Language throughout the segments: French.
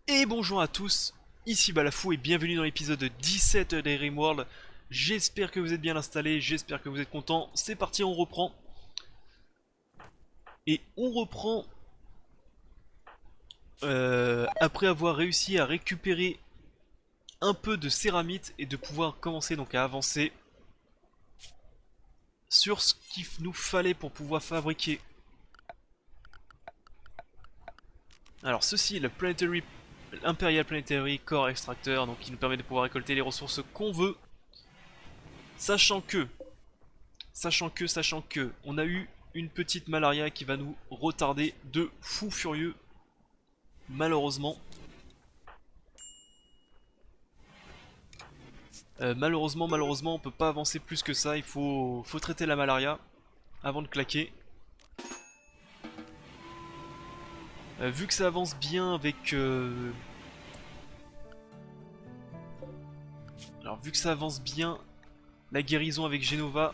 Et bonjour à tous, ici Balafou et bienvenue dans l'épisode 17 des Rimworld. J'espère que vous êtes bien installés, j'espère que vous êtes contents. C'est parti, on reprend. Et on reprend après avoir réussi à récupérer un peu de céramite et de pouvoir commencer donc à avancer sur ce qu'il nous fallait pour pouvoir fabriquer. Alors ceci est le Imperial Planetary Core Extractor, donc qui nous permet de pouvoir récolter les ressources qu'on veut. Sachant que on a eu une petite malaria qui va nous retarder de fou furieux, malheureusement. Malheureusement, on peut pas avancer plus que ça, faut traiter la malaria avant de claquer. Vu que ça avance bien avec... Alors vu que ça avance bien, la guérison avec Genova...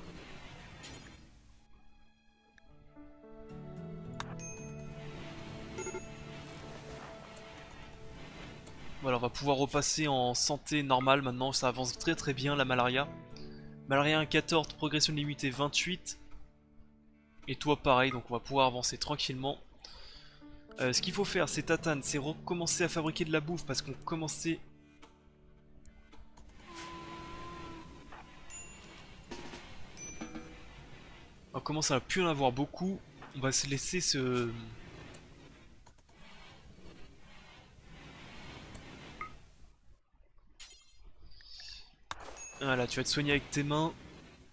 Voilà, on va pouvoir repasser en santé normale maintenant, ça avance très très bien la malaria. Malaria 14, progression limitée 28. Et toi pareil, donc on va pouvoir avancer tranquillement. Ce qu'il faut faire, c'est Tatane, c'est recommencer à fabriquer de la bouffe parce qu'on commençait... On commence à plus en avoir beaucoup. On va se laisser ce... Voilà, tu vas te soigner avec tes mains.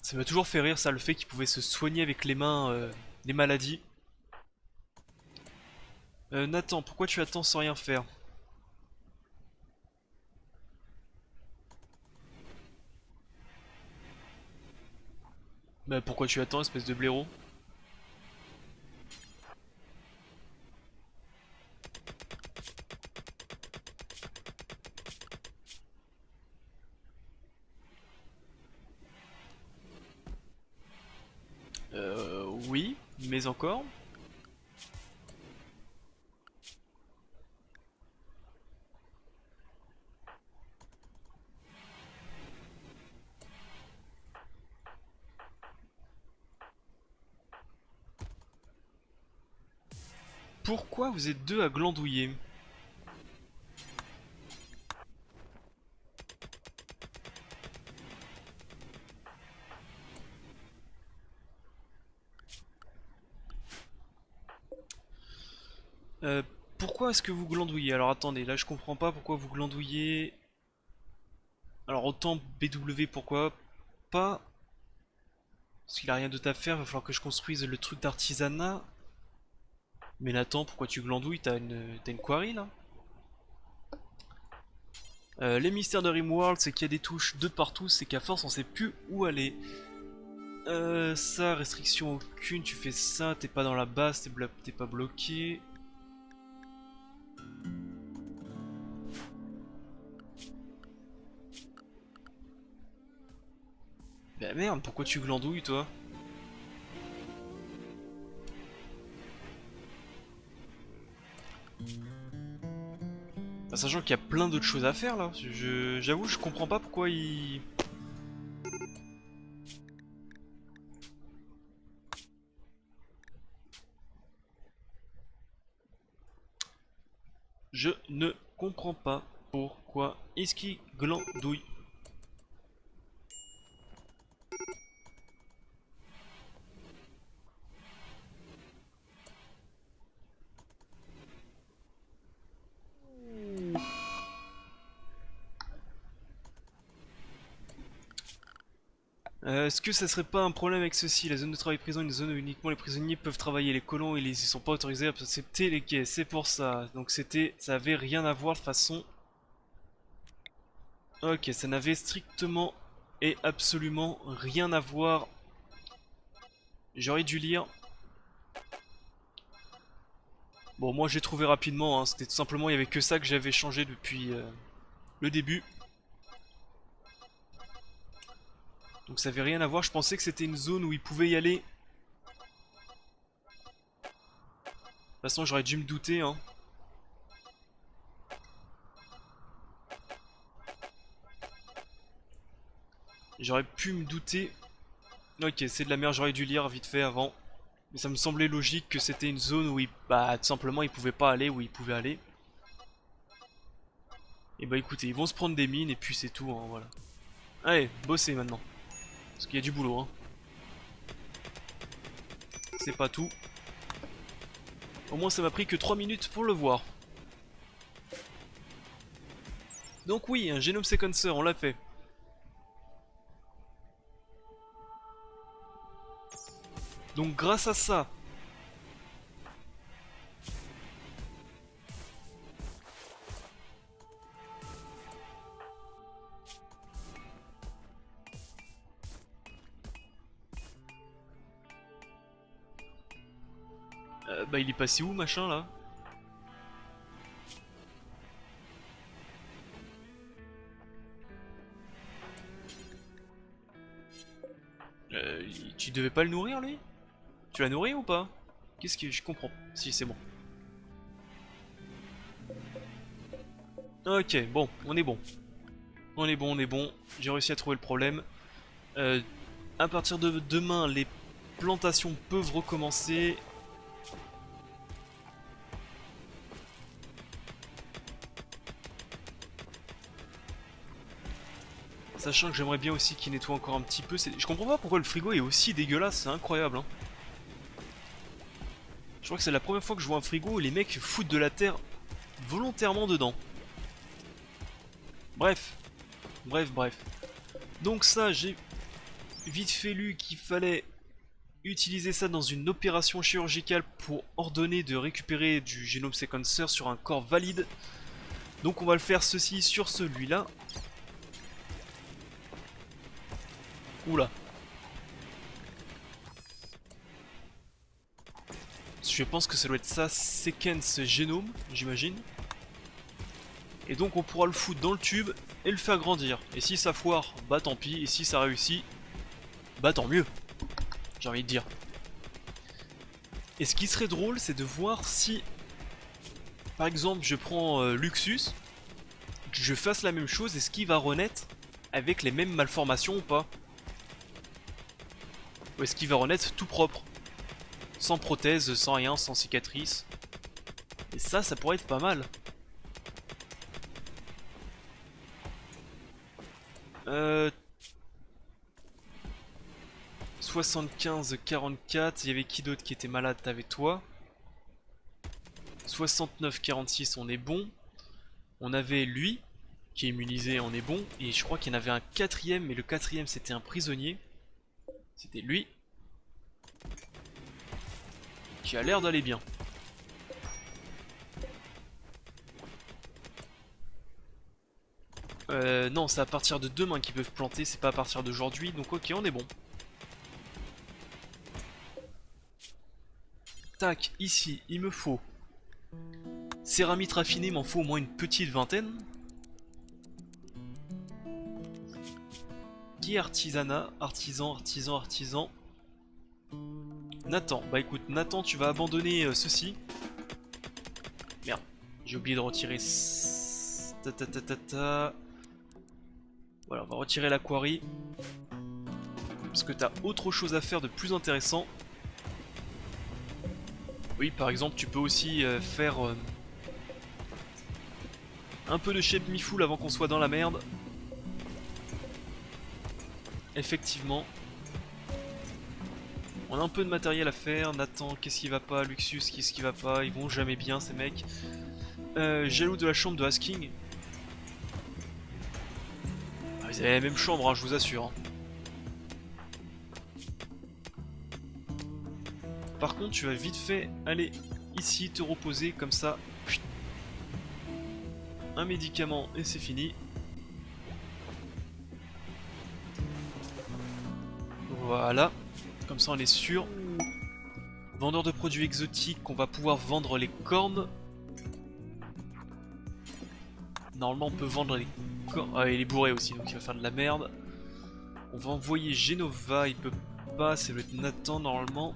Ça m'a toujours fait rire ça, le fait qu'il pouvait se soigner avec les mains les maladies. Nathan, pourquoi tu attends sans rien faire? Bah pourquoi tu attends, espèce de blaireau? Oui, mais encore. Pourquoi vous êtes deux à glandouiller? Euh, Pourquoi est-ce que vous glandouillez? Alors attendez, là je comprends pas pourquoi vous glandouillez. Alors autant BW pourquoi pas? Parce qu'il a rien d'autre à faire, il va falloir que je construise le truc d'artisanat. Mais Nathan, pourquoi tu glandouilles? T'as une quarry là? Les mystères de Rimworld, c'est qu'il y a des touches de partout, c'est qu'à force on sait plus où aller. Ça, restriction aucune, tu fais ça, t'es pas dans la base, t'es pas bloqué. Bah merde, pourquoi tu glandouilles toi? Bah, sachant qu'il y a plein d'autres choses à faire là, j'avoue je comprends pas pourquoi il... Je ne comprends pas pourquoi est-ce qu'il glandouille. Est-ce que ça serait pas un problème avec ceci? La zone de travail prison est une zone où uniquement les prisonniers peuvent travailler. Les colons ils sont pas autorisés à accepter les quais. C'est pour ça. Donc ça avait rien à voir de façon. Ok, ça n'avait strictement et absolument rien à voir. J'aurais dû lire. Bon, moi j'ai trouvé rapidement. Hein. C'était tout simplement il y avait que ça que j'avais changé depuis le début. Donc ça avait rien à voir. Je pensais que c'était une zone où ils pouvaient y aller. De toute façon, j'aurais dû me douter. Hein. J'aurais pu me douter. Ok, c'est de la merde, j'aurais dû lire vite fait avant. Mais ça me semblait logique que c'était une zone où bah, tout simplement il pouvait pas aller où il pouvait aller. Et bah écoutez, ils vont se prendre des mines et puis c'est tout, hein, voilà. Allez, bossez maintenant. Parce qu'il y a du boulot, hein. C'est pas tout. Au moins ça m'a pris que 3 minutes pour le voir. Donc oui, un génome séquencer, on l'a fait. Donc grâce à ça... bah il est passé où machin là? Tu devais pas le nourrir lui? Tu l'as nourri ou pas? Qu'est-ce que... Je comprends. Si, c'est bon. Ok, bon, on est bon. On est bon, on est bon. J'ai réussi à trouver le problème. À partir de demain, les plantations peuvent recommencer. Sachant que j'aimerais bien aussi qu'il nettoie encore un petit peu. Je comprends pas pourquoi le frigo est aussi dégueulasse, c'est incroyable. Hein. Je crois que c'est la première fois que je vois un frigo où les mecs foutent de la terre volontairement dedans. Bref. Bref. Donc ça, j'ai vite fait lu qu'il fallait utiliser ça dans une opération chirurgicale pour ordonner de récupérer du génome séquenceur sur un corps valide. Donc on va le faire ceci sur celui-là. Oula. Je pense que ça doit être ça, séquence génome, j'imagine. Et donc on pourra le foutre dans le tube et le faire grandir. Et si ça foire, bah tant pis. Et si ça réussit, bah tant mieux. J'ai envie de dire. Et ce qui serait drôle, c'est de voir si... Par exemple, je prends Luxus, que je fasse la même chose, est-ce qu'il va renaître avec les mêmes malformations ou pas? Ou est-ce qu'il va renaître tout propre? Sans prothèse, sans rien, sans cicatrice. Et ça pourrait être pas mal. 75-44, il y avait qui d'autre qui était malade? T'avais toi. 69-46, on est bon. On avait lui, qui est immunisé, on est bon. Et je crois qu'il y en avait un quatrième, mais le quatrième c'était un prisonnier. C'était lui. Qui a l'air d'aller bien. Non, c'est à partir de demain qu'ils peuvent planter, c'est pas à partir d'aujourd'hui, donc ok, on est bon. Tac, ici, il me faut... Céramite raffinée, m'en faut au moins une petite vingtaine. Qui est artisanat? Artisan. Nathan, bah écoute, Nathan, tu vas abandonner ceci. Merde, j'ai oublié de retirer... Voilà, on va retirer la quarry. Parce que t'as autre chose à faire de plus intéressant. Oui, par exemple, tu peux aussi faire un peu de shape me full avant qu'on soit dans la merde. Effectivement. On a un peu de matériel à faire. Nathan, qu'est-ce qui va pas? Luxus, qu'est-ce qui va pas? Ils vont jamais bien, ces mecs. Jaloux de la chambre de Asking. Ah, ils avaient la même chambre, hein, je vous assure. Hein. Par contre, tu vas vite fait aller ici te reposer comme ça. Un médicament et c'est fini. Voilà. Comme ça on est sûr. Vendeur de produits exotiques, on va pouvoir vendre les cornes. Normalement on peut vendre les cornes. Ah, il est bourré aussi, donc il va faire de la merde. On va envoyer Genova, il peut pas, c'est le Nathan normalement.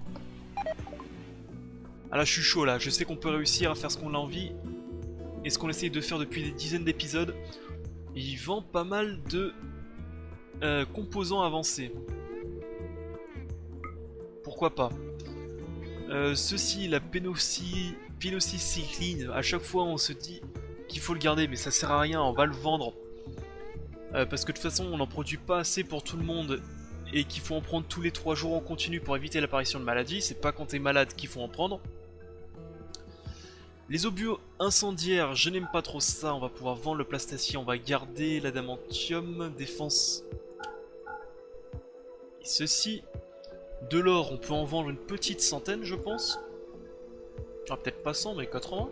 Ah là je suis chaud là, je sais qu'on peut réussir à faire ce qu'on a envie. Et ce qu'on essaye de faire depuis des dizaines d'épisodes. Il vend pas mal de Composants avancés. Pourquoi pas. Ceci, la pénocicline, à chaque fois on se dit qu'il faut le garder, mais ça sert à rien, on va le vendre. Parce que de toute façon on n'en produit pas assez pour tout le monde et qu'il faut en prendre tous les 3 jours en continu pour éviter l'apparition de maladies. C'est pas quand t'es malade qu'il faut en prendre. Les obus incendiaires, je n'aime pas trop ça, on va pouvoir vendre le plastacier, on va garder l'adamantium, défense. Et ceci, de l'or, on peut en vendre une petite centaine je pense. Ah, peut-être pas 100 mais 80.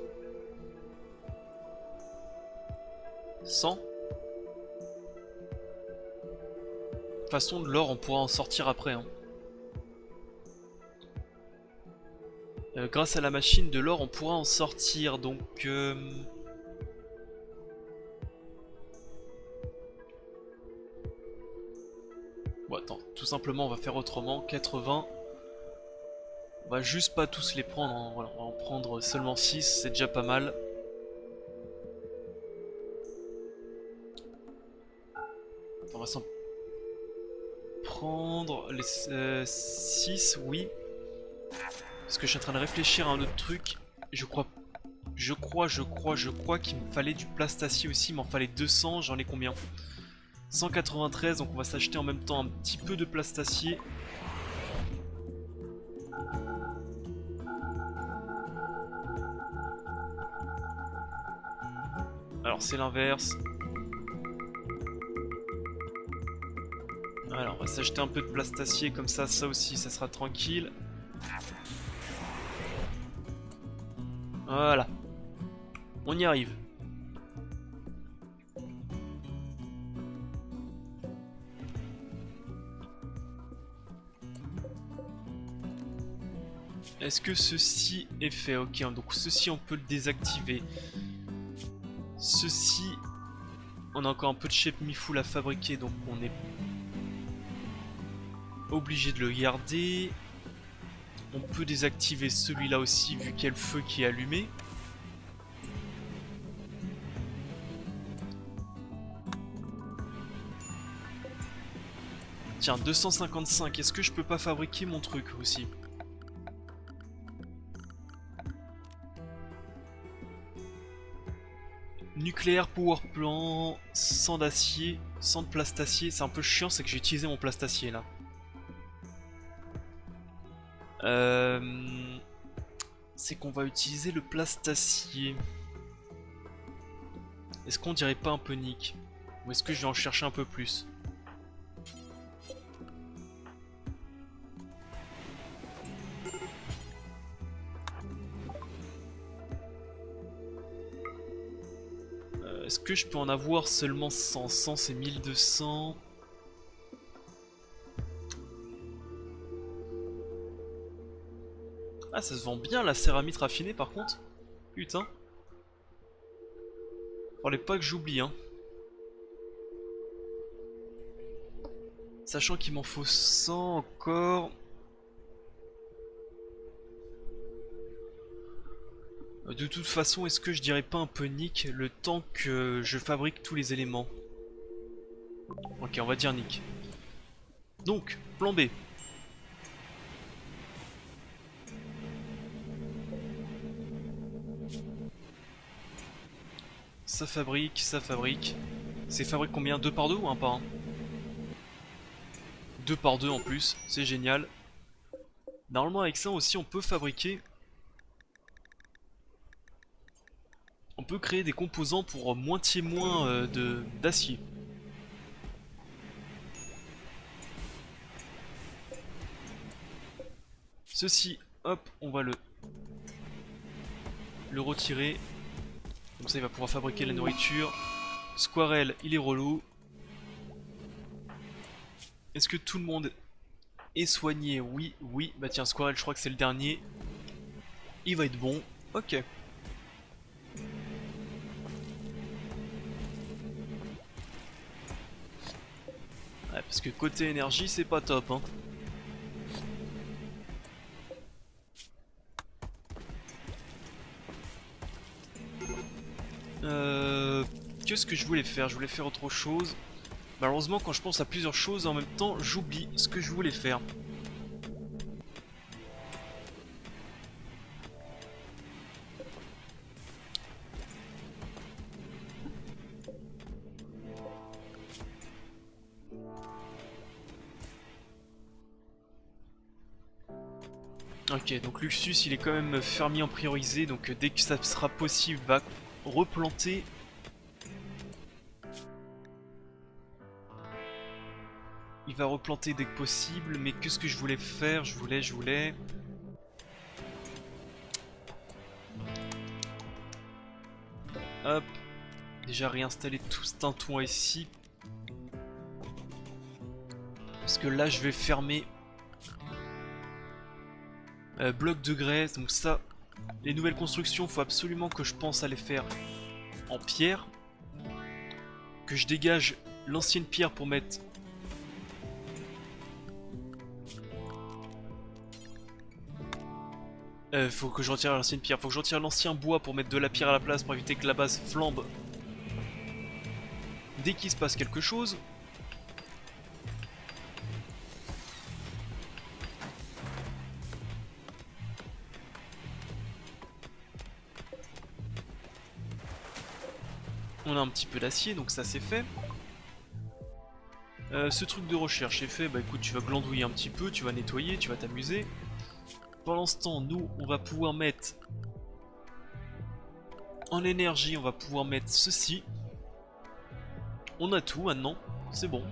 100. De toute façon de l'or on pourra en sortir après hein. Grâce à la machine de l'or on pourra en sortir donc bon attends, tout simplement on va faire autrement, 80. On va juste pas tous les prendre, hein. Voilà, on va en prendre seulement 6, c'est déjà pas mal. On va s'en prendre les 6, oui. Parce que je suis en train de réfléchir à un autre truc. Je crois qu'il me fallait du plastacier aussi. Il m'en fallait 200. J'en ai combien? 193. Donc on va s'acheter en même temps un petit peu de plastacier. Alors c'est l'inverse. Alors on va s'acheter un peu de plastacier comme ça aussi ça sera tranquille. Voilà. On y arrive. Est-ce que ceci est fait? Ok, donc ceci on peut le désactiver. Ceci, on a encore un peu de shape mi-full à fabriquer, donc on est obligé de le garder. On peut désactiver celui-là aussi vu qu'il y a le feu qui est allumé. Tiens, 255, est-ce que je peux pas fabriquer mon truc aussi? Nucléaire power plant, sans d'acier, sans de plastacier. C'est un peu chiant, c'est que j'ai utilisé mon plastacier là. C'est qu'on va utiliser le plastacier. Est-ce qu'on dirait pas un peu nick? Ou est-ce que je vais en chercher un peu plus? Est-ce que je peux en avoir seulement 100? 100 c'est 1200. Ah, ça se vend bien la céramite raffinée par contre. Putain. Fallait pas que j'oublie hein. Sachant qu'il m'en faut 100 encore. De toute façon, est-ce que je dirais pas un peu nick le temps que je fabrique tous les éléments? Ok, on va dire nick. Donc, plan B. Ça fabrique, ça fabrique. C'est fabrique combien? 2 par 2 ou 1 par 1? 2 par 2 en plus, c'est génial. Normalement avec ça aussi on peut fabriquer. On peut créer des composants pour moitié moins d'acier. Ceci, hop, on va le retirer. Comme ça il va pouvoir fabriquer la nourriture. Squirrel, il est relou. Est-ce que tout le monde est soigné? Oui, oui. Bah tiens, Squirrel, je crois que c'est le dernier. Il va être bon. Ok. Ouais, parce que côté énergie, c'est pas top, hein. Qu'est-ce que je voulais faire? Je voulais faire autre chose. Malheureusement, quand je pense à plusieurs choses en même temps, j'oublie ce que je voulais faire. Ok, donc Luxus il est quand même fermier en priorisé, donc dès que ça sera possible, va replanter. Il va replanter dès que possible, mais qu'est-ce que je voulais faire? Je voulais... Hop, déjà réinstaller tout ce tintouin ici. Parce que là je vais fermer bloc de graisse, donc ça, les nouvelles constructions, faut absolument que je pense à les faire en pierre. Que je dégage l'ancienne pierre pour mettre... faut que je retire l'ancienne pierre, faut que je retire l'ancien bois pour mettre de la pierre à la place pour éviter que la base flambe dès qu'il se passe quelque chose. On a un petit peu d'acier, donc ça c'est fait. Ce truc de recherche est fait, bah écoute, tu vas glandouiller un petit peu, tu vas nettoyer, tu vas t'amuser. Pendant ce temps, nous, on va pouvoir mettre... En énergie, on va pouvoir mettre ceci. On a tout maintenant, c'est bon.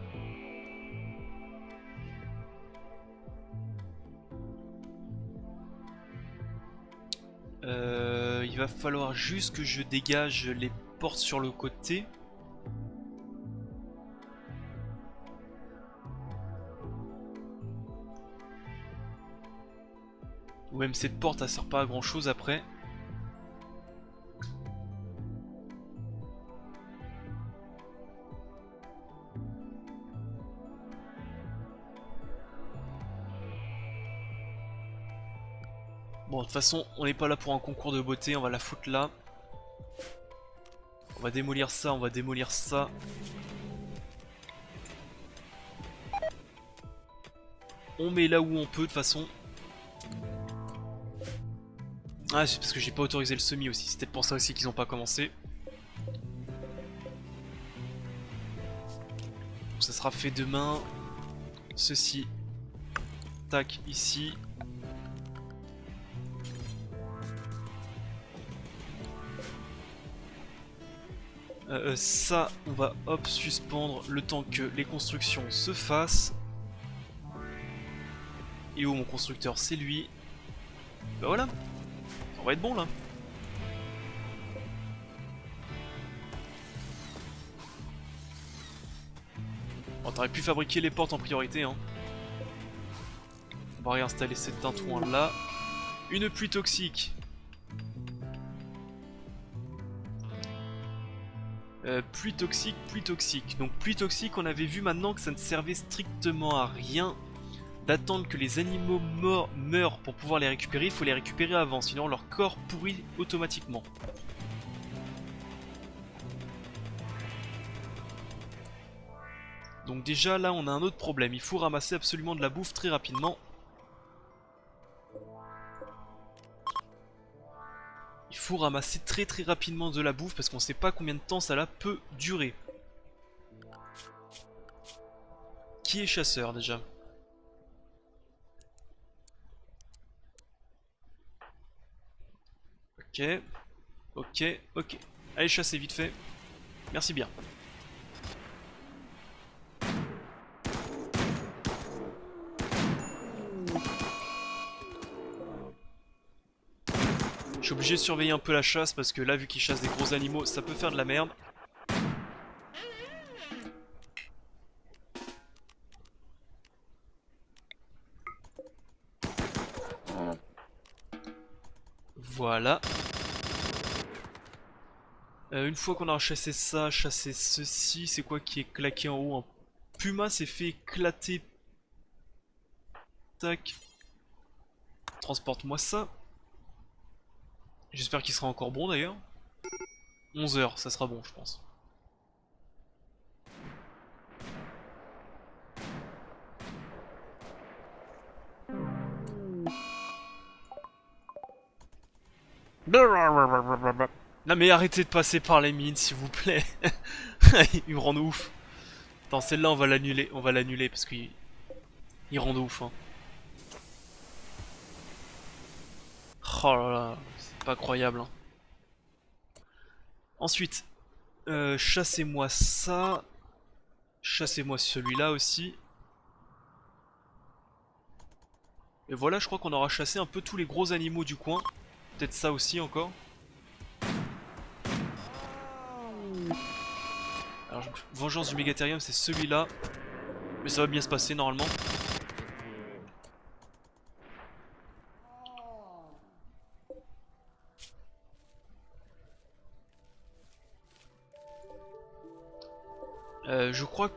Il va falloir juste que je dégage les portes sur le côté. Ou même cette porte, elle sert pas à grand chose après. Bon, de toute façon, on n'est pas là pour un concours de beauté, on va la foutre là. On va démolir ça, on va démolir ça. On met là où on peut de toute façon. Ah, c'est parce que j'ai pas autorisé le semi aussi, c'est peut-être pour ça aussi qu'ils ont pas commencé. Donc ça sera fait demain. Ceci. Tac, ici. Ça, on va hop suspendre le temps que les constructions se fassent. Et où mon constructeur, c'est lui. Bah voilà, on va être bon là. Bon, t'aurais pu fabriquer les portes en priorité, hein. On va réinstaller cette tintouin là. Une pluie toxique. Pluie toxique, pluie toxique. Donc pluie toxique, on avait vu maintenant que ça ne servait strictement à rien d'attendre que les animaux meurent pour pouvoir les récupérer. Il faut les récupérer avant, sinon leur corps pourrit automatiquement. Donc déjà là on a un autre problème, il faut ramasser absolument de la bouffe très rapidement. Il faut ramasser très rapidement de la bouffe parce qu'on sait pas combien de temps ça là peut durer. Qui est chasseur déjà? Ok, ok, ok. Allez chasser vite fait. Merci bien. Je suis obligé de surveiller un peu la chasse parce que là vu qu'ils chassent des gros animaux ça peut faire de la merde. Voilà. Une fois qu'on a chassé ça, chassé ceci, c'est quoi qui est claqué en haut? Un puma s'est fait éclater. Tac. Transporte-moi ça. J'espère qu'il sera encore bon d'ailleurs. 11 h, ça sera bon je pense. Non mais arrêtez de passer par les mines s'il vous plaît. Il me rend ouf. Attends, celle-là on va l'annuler parce qu'il rend ouf. Hein. Oh là là, c'est pas croyable. Hein. Ensuite, chassez-moi ça. Chassez-moi celui-là aussi. Et voilà, je crois qu'on aura chassé un peu tous les gros animaux du coin. Peut-être ça aussi encore. Alors, vengeance du Mégatherium, c'est celui-là. Mais ça va bien se passer normalement. Je crois que...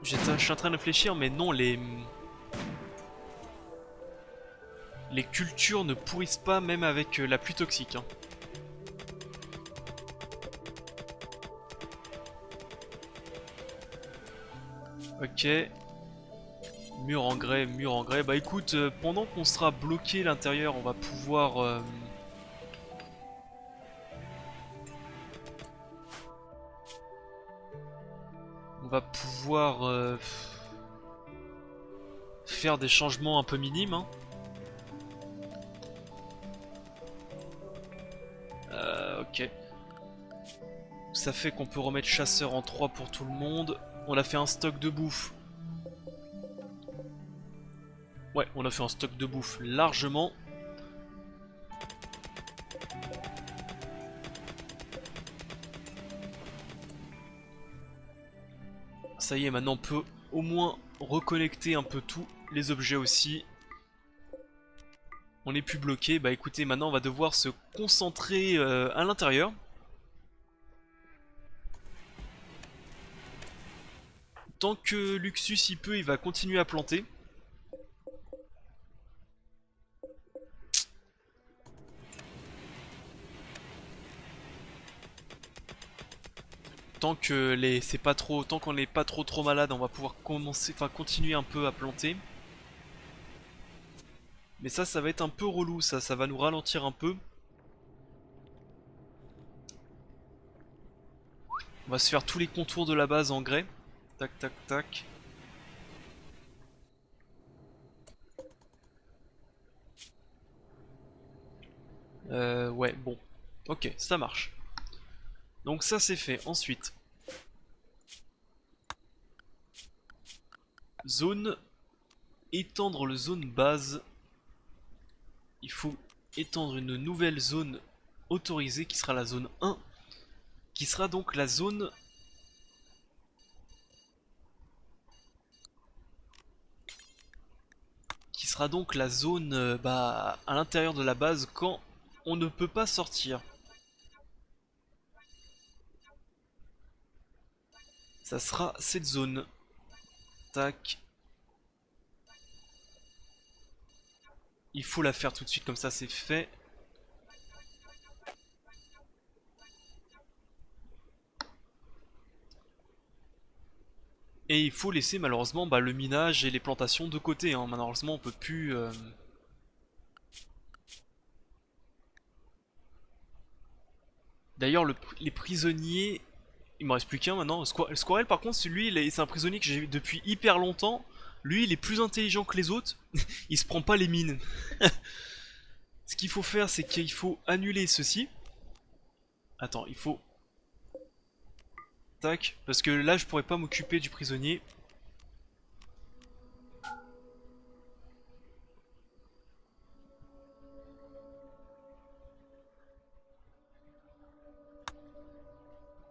Je suis en train de réfléchir, mais non, les cultures ne pourrissent pas même avec la pluie toxique. Hein. Ok. Mur en grès, mur en grès. Bah écoute, pendant qu'on sera bloqué à l'intérieur, on va pouvoir... on va pouvoir faire des changements un peu minimes. Hein. Ok. Ça fait qu'on peut remettre chasseur en 3 pour tout le monde. On a fait un stock de bouffe. Ouais, on a fait un stock de bouffe largement. Ça y est, maintenant on peut au moins reconnecter un peu tous les objets aussi. On n'est plus bloqué. Bah écoutez, maintenant on va devoir se concentrer à l'intérieur. Tant que Luxus y peut, il va continuer à planter. Tant que tant qu'on n'est pas trop malade, on va pouvoir continuer un peu à planter. Mais ça va être un peu relou, ça va nous ralentir un peu. On va se faire tous les contours de la base en grès. Tac, tac, tac. Ouais, bon. Ok, ça marche. Donc ça c'est fait. Ensuite, zone, étendre le zone base. Il faut étendre une nouvelle zone autorisée qui sera la zone 1. Qui sera donc la zone... Qui sera donc la zone bah, à l'intérieur de la base quand on ne peut pas sortir. Ça sera cette zone. Tac. Il faut la faire tout de suite, comme ça c'est fait. Et il faut laisser malheureusement bah, le minage et les plantations de côté. Hein. Malheureusement on peut plus... D'ailleurs les prisonniers... Il m'en reste plus qu'un maintenant. Squirrel par contre, lui c'est un prisonnier que j'ai depuis hyper longtemps. Lui il est plus intelligent que les autres. Il se prend pas les mines. Ce qu'il faut faire c'est qu'il faut annuler ceci. Attends, il faut... Tac, parce que là je pourrais pas m'occuper du prisonnier.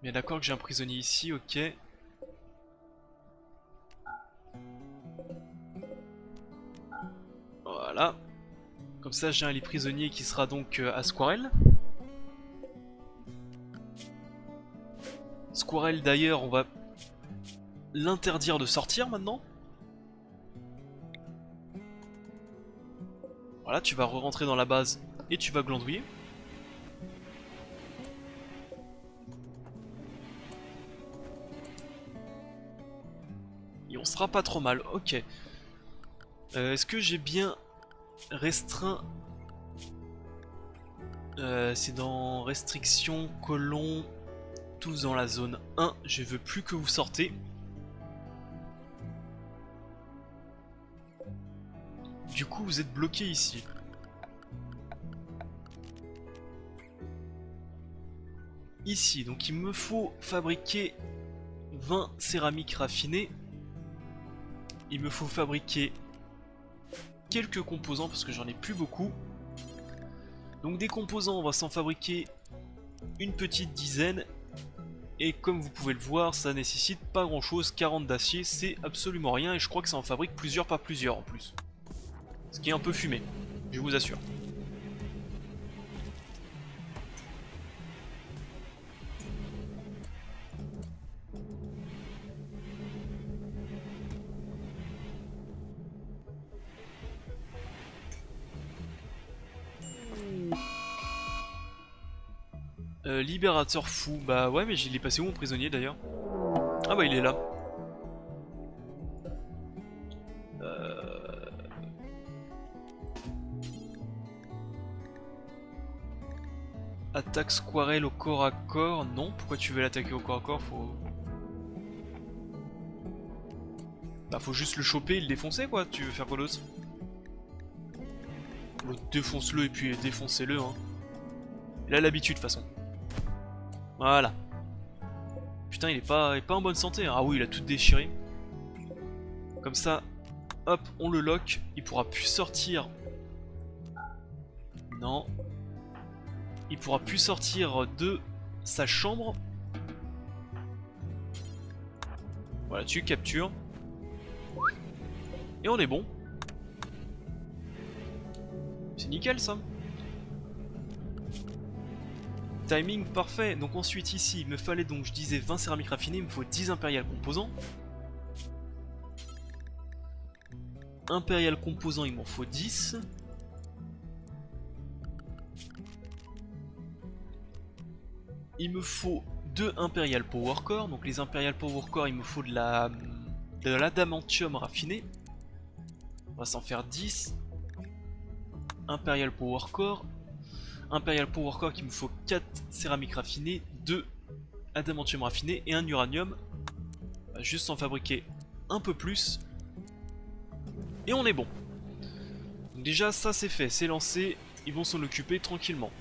Bien d'accord que j'ai un prisonnier ici, ok. Voilà. Comme ça j'ai un lit prisonnier qui sera donc à Squirrel. Squirrel d'ailleurs on va l'interdire de sortir maintenant. Voilà, tu vas re-rentrer dans la base et tu vas glandouiller. Et on sera pas trop mal, ok. Est-ce que j'ai bien restreint... C'est dans restriction, colon, tous dans la zone 1. Je veux plus que vous sortez. Du coup, vous êtes bloqué ici. Ici, donc il me faut fabriquer 20 céramiques raffinées. Il me faut fabriquer quelques composants parce que j'en ai plus beaucoup. Donc des composants, on va s'en fabriquer une petite dizaine. Et comme vous pouvez le voir, ça nécessite pas grand chose. 40 d'acier, c'est absolument rien. Et je crois que ça en fabrique plusieurs par plusieurs en plus. Ce qui est un peu fumé, je vous assure. Libérateur fou, bah ouais, mais il est passé où mon prisonnier d'ailleurs? Ah bah il est là. Attaque Squarelle au corps à corps, non, pourquoi tu veux l'attaquer au corps à corps? Bah faut juste le choper et le défoncer quoi, tu veux faire quoi d'autre? Défonce-le et puis défoncez-le hein. Il a l'habitude de toute façon. Voilà. Putain il est pas en bonne santé hein. Ah oui il a tout déchiré. Comme ça, hop, on le lock, il pourra plus sortir. Non. Il pourra plus sortir de sa chambre. Voilà, tu captures. Et on est bon. C'est nickel ça. Timing parfait. Donc ensuite ici, il me fallait donc, je disais 20 céramiques raffinées, il me faut 10 impérial composants. Impérial composants, il m'en faut 10. Il me faut 2 Imperial Power Core. Donc les Imperial Power Core, il me faut de l'adamantium raffiné. On va s'en faire 10. Imperial Power Core. Imperial Power Core qu'il me faut 4 céramiques raffinées, 2 adamantium raffiné et un uranium. On va juste en fabriquer un peu plus. Et on est bon. Donc déjà ça c'est fait, c'est lancé. Ils vont s'en occuper tranquillement.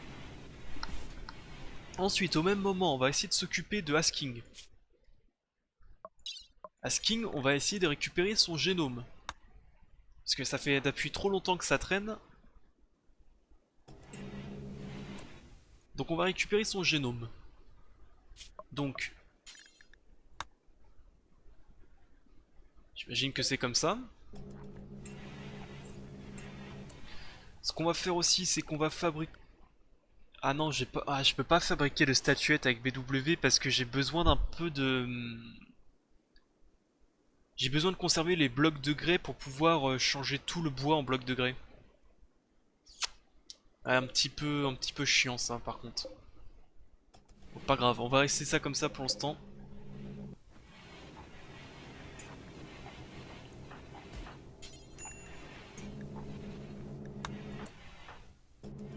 Ensuite, au même moment, on va essayer de s'occuper de Asking. Asking, on va essayer de récupérer son génome. Parce que ça fait depuis trop longtemps que ça traîne. Donc on va récupérer son génome. Donc, j'imagine que c'est comme ça. Ce qu'on va faire aussi, c'est qu'on va fabriquer... Ah non, je peux pas fabriquer de statuette avec BW parce que j'ai besoin d'un peu de... J'ai besoin de conserver les blocs de grès pour pouvoir changer tout le bois en blocs de grès. Ah, un petit peu chiant ça par contre. Bon, pas grave, on va rester ça comme ça pour l'instant.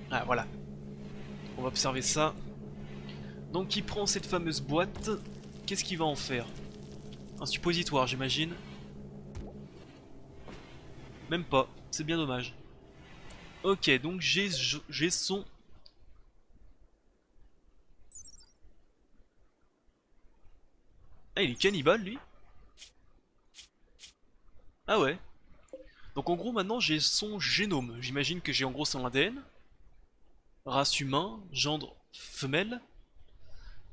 Ah voilà. On va observer ça. Donc il prend cette fameuse boîte. Qu'est-ce qu'il va en faire? Un suppositoire j'imagine. Même pas, c'est bien dommage. Ok, donc j'ai son... Ah il est cannibale lui? Ah ouais. Donc en gros maintenant j'ai son génome. J'imagine que j'ai en gros son ADN. Race humain, gendre femelle.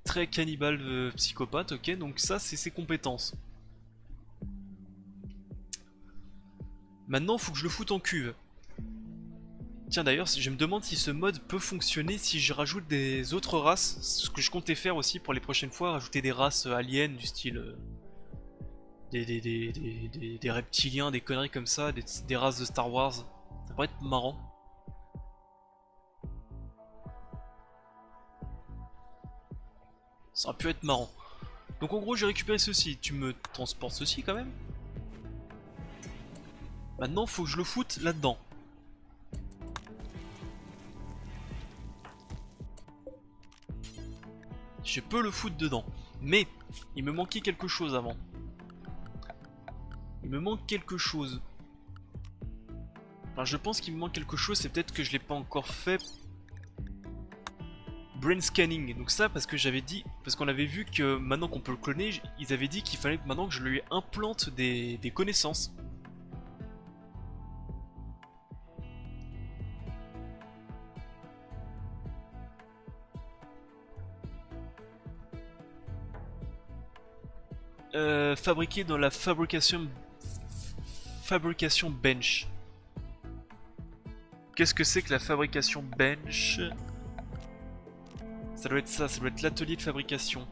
Très cannibale psychopathe, ok, donc ça c'est ses compétences. Maintenant faut que je le foute en cuve. Tiens d'ailleurs je me demande si ce mode peut fonctionner si je rajoute des autres races. Ce que je comptais faire aussi pour les prochaines fois, rajouter des races aliens du style... des reptiliens, des conneries comme ça, des races de Star Wars. Ça pourrait être marrant. Ça aurait pu être marrant. Donc en gros j'ai récupéré ceci, tu me transportes ceci quand même. Maintenant faut que je le foute là-dedans. Je peux le foutre dedans. Mais, il me manquait quelque chose avant. Il me manque quelque chose. Enfin, je pense qu'il me manque quelque chose, c'est peut-être que je l'ai pas encore fait. Brain scanning, donc ça parce que j'avais dit, parce qu'on avait vu que maintenant qu'on peut le cloner, ils avaient dit qu'il fallait maintenant que je lui implante des connaissances. Fabriqué dans la fabrication bench. Qu'est-ce que c'est que la fabrication bench? Ça doit être ça doit être l'atelier de fabrication.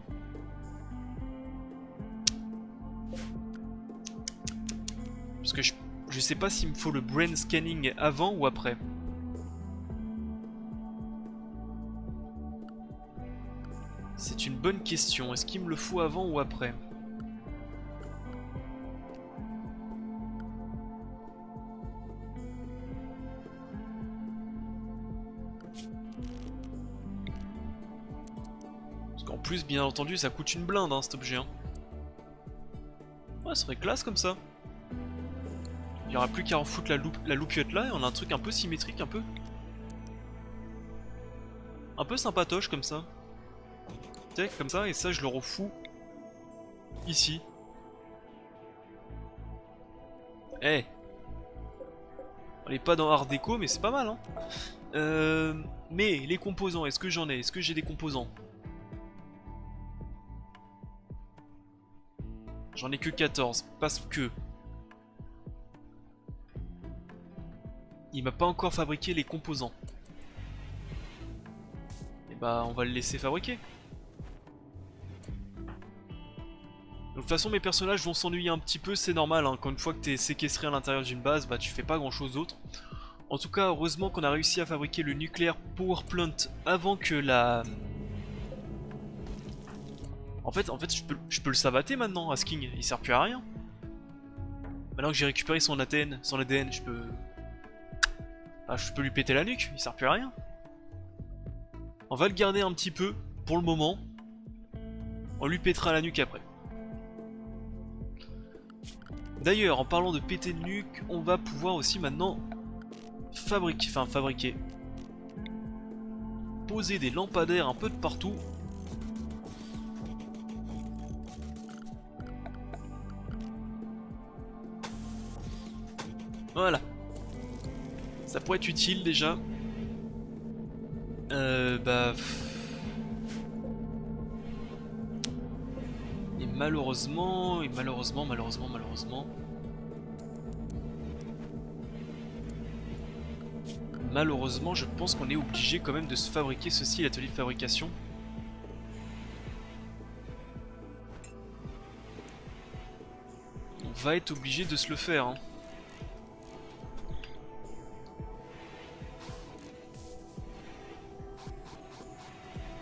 Parce que je sais pas s'il me faut le brain scanning avant ou après. C'est une bonne question. Est-ce qu'il me le faut avant ou après? Parce qu'en plus, bien entendu, ça coûte une blinde, hein, cet objet. Hein. Ouais, ça serait classe comme ça. Il n'y aura plus qu'à en foutre la loupiote là et on a un truc un peu symétrique, un peu sympatoche comme ça. Tac, comme ça, et ça je le refous ici. Eh, on est pas dans Art déco mais c'est pas mal hein. Mais les composants, est-ce que j'en ai? Est-ce que j'ai des composants? J'en ai que 14 parce que il m'a pas encore fabriqué les composants. Et bah on va le laisser fabriquer. De toute façon mes personnages vont s'ennuyer un petit peu, c'est normal hein. Quand une fois que t'es séquestré à l'intérieur d'une base, bah tu fais pas grand chose d'autre. En tout cas heureusement qu'on a réussi à fabriquer le nucléaire power plant avant que la... En fait je peux le savater maintenant, Asking, il sert plus à rien. Maintenant que j'ai récupéré son ADN, je peux... Ah, je peux lui péter la nuque, il sert plus à rien. On va le garder un petit peu, pour le moment. On lui pètera la nuque après. D'ailleurs, en parlant de péter de nuque, on va pouvoir aussi maintenant fabriquer. Poser des lampadaires un peu de partout. Voilà. Ça pourrait être utile déjà. Bah... Et malheureusement... Malheureusement, je pense qu'on est obligé quand même de se fabriquer ceci, l'atelier de fabrication. On va être obligé de se le faire. Hein.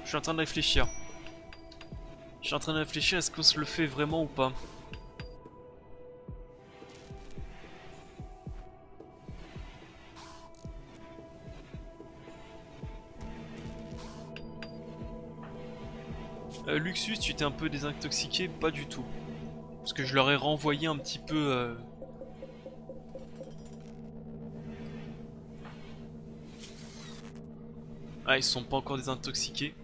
Je suis en train de réfléchir. Est-ce qu'on se le fait vraiment ou pas? Luxus, tu t'es un peu désintoxiqué? Pas du tout. Parce que je leur ai renvoyé un petit peu... Ah, ils sont pas encore désintoxiqués.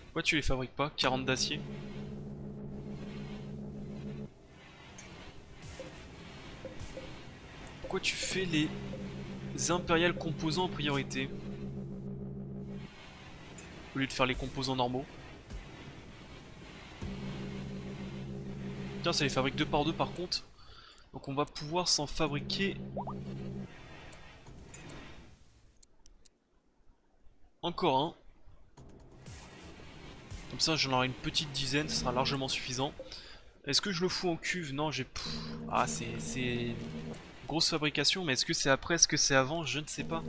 Pourquoi tu les fabriques pas? 40 d'acier. Pourquoi tu fais les impériales composants en priorité au lieu de faire les composants normaux? Tiens, ça les fabrique 2 par 2 par contre. Donc on va pouvoir s'en fabriquer encore un. Comme ça j'en aurai une petite dizaine, ce sera largement suffisant. Est-ce que je le fous en cuve? Non, j'ai... Ah, c'est... Grosse fabrication, mais est-ce que c'est après, est-ce que c'est avant? Je ne sais pas.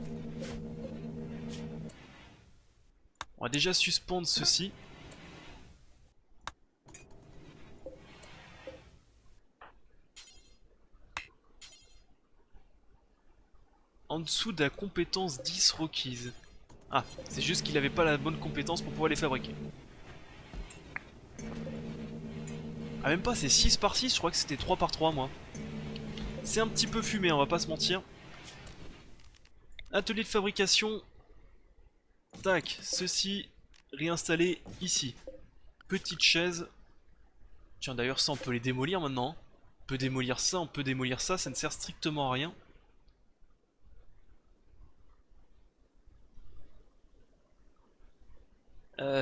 On va déjà suspendre ceci. en dessous de la compétence 10 requise. Ah, c'est juste qu'il avait pas la bonne compétence pour pouvoir les fabriquer. Ah même pas, c'est 6 par 6, je crois que c'était 3 par 3 moi. C'est un petit peu fumé, on va pas se mentir. Atelier de fabrication. Tac, ceci réinstallé ici. Petite chaise. Tiens d'ailleurs ça on peut les démolir maintenant. On peut démolir ça, on peut démolir ça, ça ne sert strictement à rien.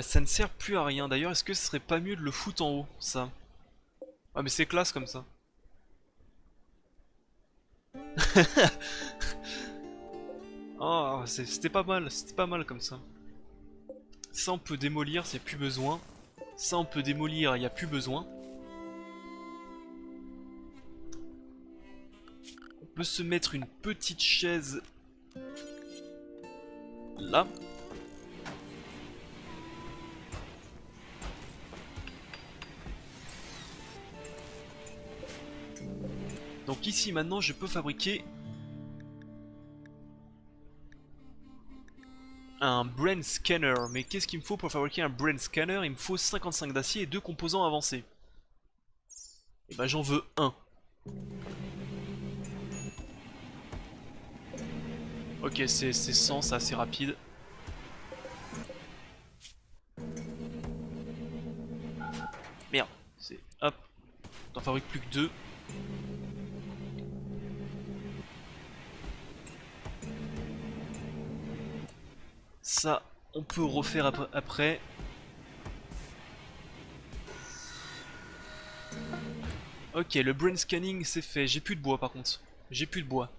Ça ne sert plus à rien. D'ailleurs, est-ce que ce serait pas mieux de le foutre en haut, ça? Ah mais c'est classe comme ça. Ah, c'était pas mal comme ça. Ça on peut démolir, c'est plus besoin. Ça on peut démolir, il n'y a plus besoin. On peut se mettre une petite chaise là. Donc ici maintenant je peux fabriquer un brain scanner. Mais qu'est-ce qu'il me faut pour fabriquer un brain scanner? Il me faut 55 d'acier et 2 composants avancés. Et bah j'en veux un. Ok, c'est 100, c'est assez rapide. Merde, c'est hop. T'en fabriques plus que 2. Ça, on peut refaire après. Ok, le brain scanning c'est fait. J'ai plus de bois par contre. J'ai plus de bois.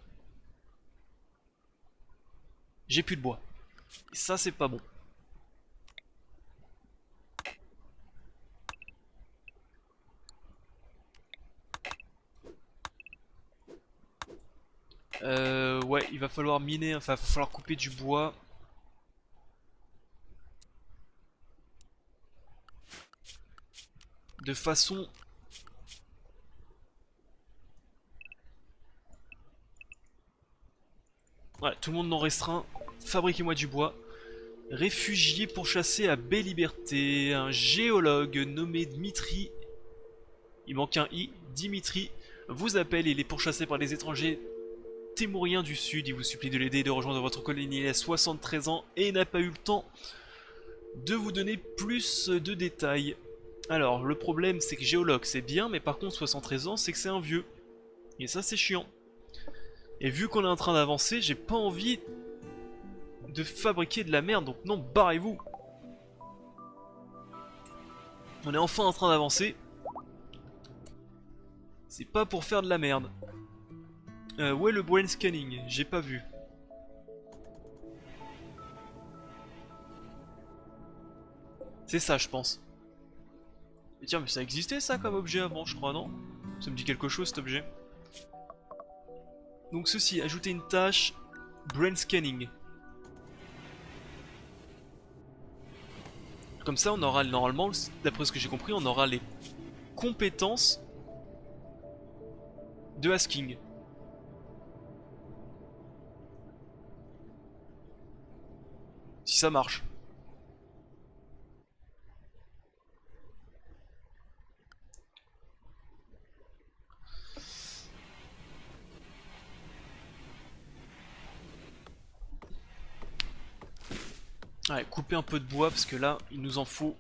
J'ai plus de bois. Et ça c'est pas bon. Ouais, il va falloir miner, enfin il va falloir couper du bois. De façon... Voilà, tout le monde n'en restreint. Fabriquez-moi du bois. Réfugié pour chasser à Baie Liberté. Un géologue nommé Dmitri. Il manque un I. Dimitri vous appelle. Il est pourchassé par les étrangers témouriens du Sud. Il vous supplie de l'aider et de rejoindre votre colonie. Il a 73 ans et n'a pas eu le temps de vous donner plus de détails. Alors, le problème, c'est que géologue, c'est bien, mais par contre, 73 ans, c'est que c'est un vieux. Et ça, c'est chiant. Et vu qu'on est en train d'avancer, j'ai pas envie de fabriquer de la merde, donc non, barrez-vous. On est enfin en train d'avancer. C'est pas pour faire de la merde. Où est le brain scanning? J'ai pas vu. C'est ça, je pense. Et tiens, mais ça existait ça comme objet avant, je crois, non? Ça me dit quelque chose cet objet. Donc ceci, ajouter une tâche, brain scanning. Comme ça, on aura normalement, d'après ce que j'ai compris, on aura les compétences de Asking. Si ça marche. Ouais, couper un peu de bois parce que là, il nous en faut.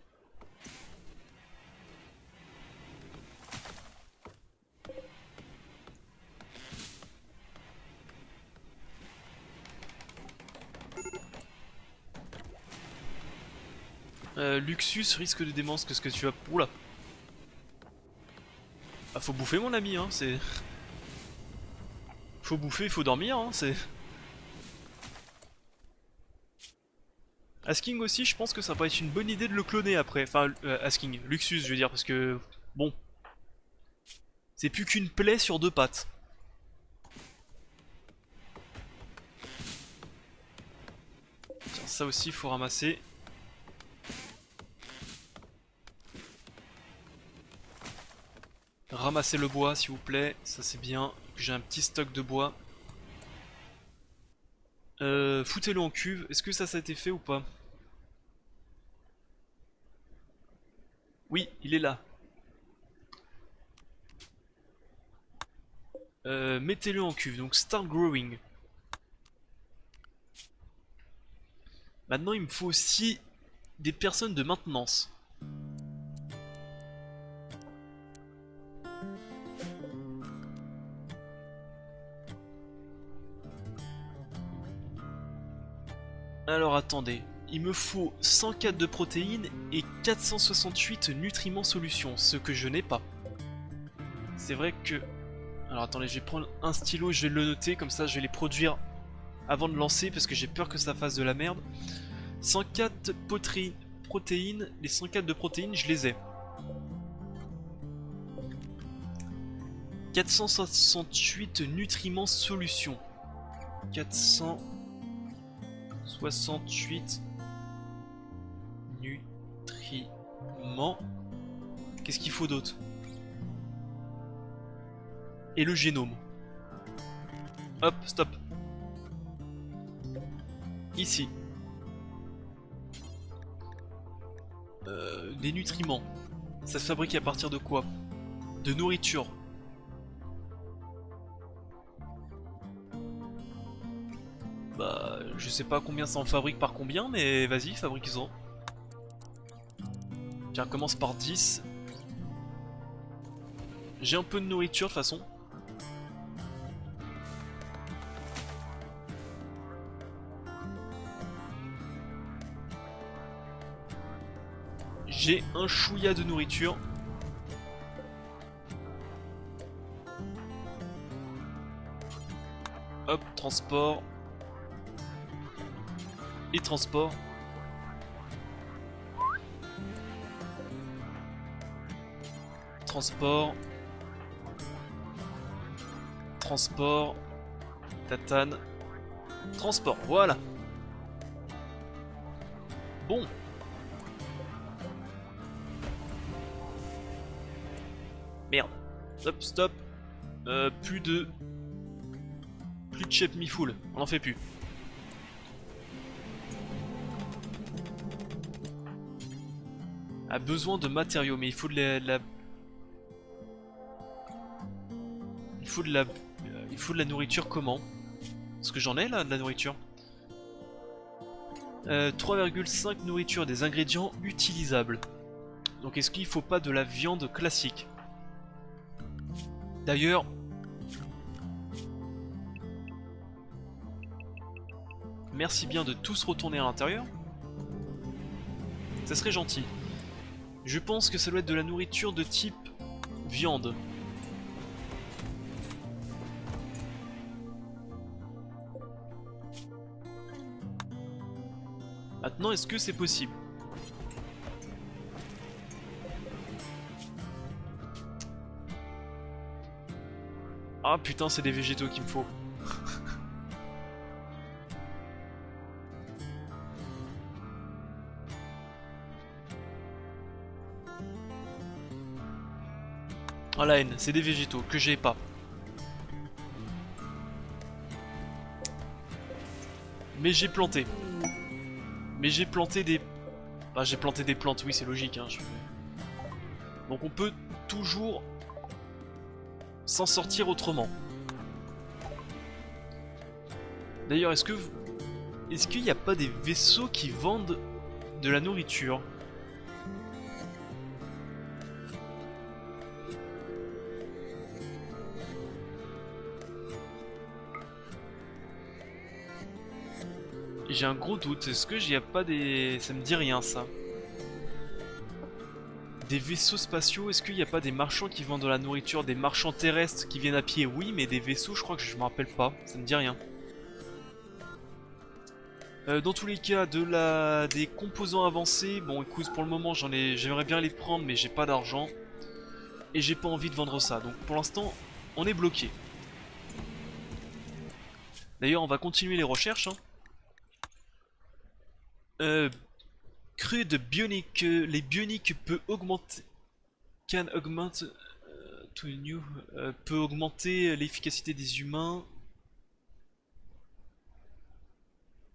Luxus risque de démence que ce que tu as... Oula. Ah, faut bouffer mon ami, hein, c'est... Faut bouffer, il faut dormir, hein, c'est... Asking aussi, je pense que ça pourrait être une bonne idée de le cloner après. Enfin, Asking, Luxus, je veux dire, parce que... Bon. C'est plus qu'une plaie sur 2 pattes. Tiens, ça aussi, il faut ramasser. Ramassez le bois, s'il vous plaît. Ça, c'est bien. J'ai un petit stock de bois. Foutez-le en cuve. Est-ce que ça a été fait ou pas? Oui, il est là. Mettez-le en cuve, donc start growing. Maintenant il me faut aussi des personnes de maintenance. Alors attendez, il me faut 104 de protéines et 468 nutriments solutions, ce que je n'ai pas. C'est vrai que... Alors attendez, je vais prendre un stylo, je vais le noter, comme ça je vais les produire avant de lancer parce que j'ai peur que ça fasse de la merde. 104 protéines, les 104 de protéines je les ai. 468 nutriments solutions. 468 nutriments. Qu'est-ce qu'il faut d'autre? Et le génome. Hop, stop. Ici. Des nutriments. Ça se fabrique à partir de quoi? De nourriture. Bah, je sais pas combien ça en fabrique par combien, mais vas-y, fabrique-en. Tiens, commence par 10. J'ai un peu de nourriture de toute façon. J'ai un chouïa de nourriture. Hop, transport. Et transport. Transport. Transport. Tatane. Transport, voilà. Bon. Merde. Stop, stop. Plus de chef mi full. On en fait plus. A besoin de matériaux, mais il faut de la... Il faut de la... il faut de la nourriture comment? Parce que j'en ai là, de la nourriture. 3,5 nourriture, des ingrédients utilisables. Donc est-ce qu'il faut pas de la viande classique? D'ailleurs... Merci bien de tous retourner à l'intérieur. Ça serait gentil. Je pense que ça doit être de la nourriture de type viande. Maintenant, est-ce que c'est possible? Ah putain, c'est des végétaux qu'il me faut. Ah la haine, c'est des végétaux que j'ai pas. Mais j'ai planté. Mais j'ai planté des... Bah j'ai planté des plantes, oui c'est logique. Hein, Donc on peut toujours s'en sortir autrement. D'ailleurs, est-ce que... Est-ce qu'il n'y a pas des vaisseaux qui vendent de la nourriture? J'ai un gros doute, est-ce que j'y a pas des... Ça me dit rien ça. Des vaisseaux spatiaux, est-ce qu'il n'y a pas des marchands qui vendent de la nourriture? Des marchands terrestres qui viennent à pied, oui, mais des vaisseaux, je crois que je me rappelle pas, ça me dit rien. Dans tous les cas, des composants avancés, bon écoute, pour le moment j'aimerais bien les prendre, mais j'ai pas d'argent. Et j'ai pas envie de vendre ça, donc pour l'instant, on est bloqué. D'ailleurs, on va continuer les recherches. Hein. Crude bionique, les bioniques peut augmenter... Can augment... to new, peut augmenter l'efficacité des humains.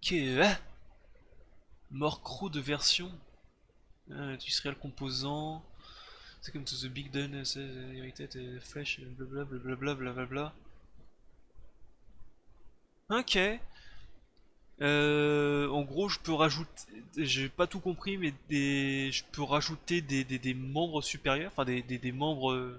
Que... More crow de version. Tu serais le composant. C'est comme to the big done, c'est irritated, flash, blablabla, blablabla. Ok. En gros, je peux rajouter. J'ai pas tout compris, mais je peux rajouter des membres supérieurs, enfin des membres.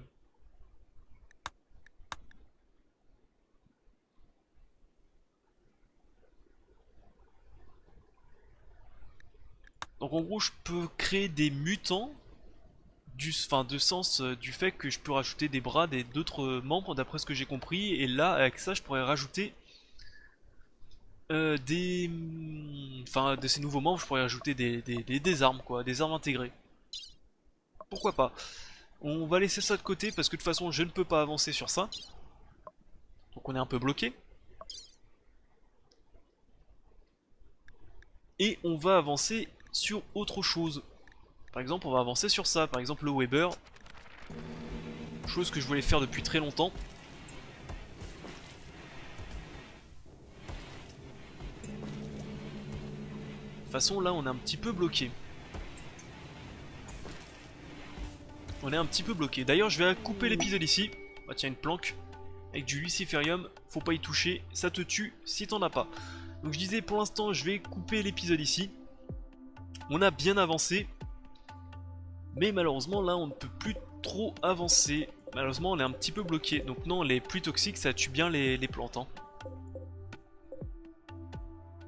Donc en gros, je peux créer des mutants enfin, de sens du fait que je peux rajouter des bras d'autres membres d'après ce que j'ai compris. Et là, avec ça, je pourrais rajouter enfin, de ces nouveaux membres, je pourrais rajouter des armes, quoi, des armes intégrées. Pourquoi pas? On va laisser ça de côté parce que de toute façon, je ne peux pas avancer sur ça. Donc on est un peu bloqué. Et on va avancer sur autre chose. Par exemple, on va avancer sur ça. Par exemple, le Weber. Chose que je voulais faire depuis très longtemps. De toute façon, là, on est un petit peu bloqué. On est un petit peu bloqué. D'ailleurs, je vais couper l'épisode ici. Ah tiens, une planque. Avec du luciferium. Faut pas y toucher. Ça te tue si t'en as pas. Donc je disais, pour l'instant, je vais couper l'épisode ici. On a bien avancé. Mais malheureusement, là, on ne peut plus trop avancer. Malheureusement, on est un petit peu bloqué. Donc non, les pluies toxiques, ça tue bien les plantes. Hein.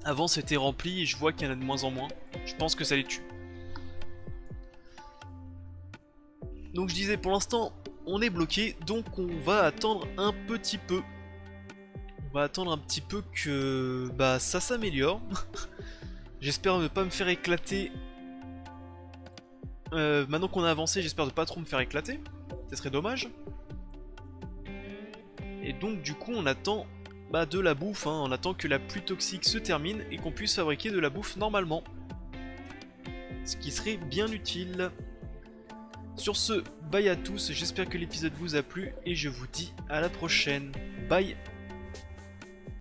Avant, c'était rempli et je vois qu'il y en a de moins en moins. Je pense que ça les tue. Donc je disais, pour l'instant, on est bloqué. Donc on va attendre un petit peu. On va attendre un petit peu que ça s'améliore. J'espère ne pas me faire éclater. Maintenant qu'on a avancé, j'espère ne pas trop me faire éclater. Ce serait dommage. Et donc du coup on attend de la bouffe, hein. On attend que la pluie toxique se termine et qu'on puisse fabriquer de la bouffe normalement. Ce qui serait bien utile. Sur ce, bye à tous, j'espère que l'épisode vous a plu et je vous dis à la prochaine. Bye.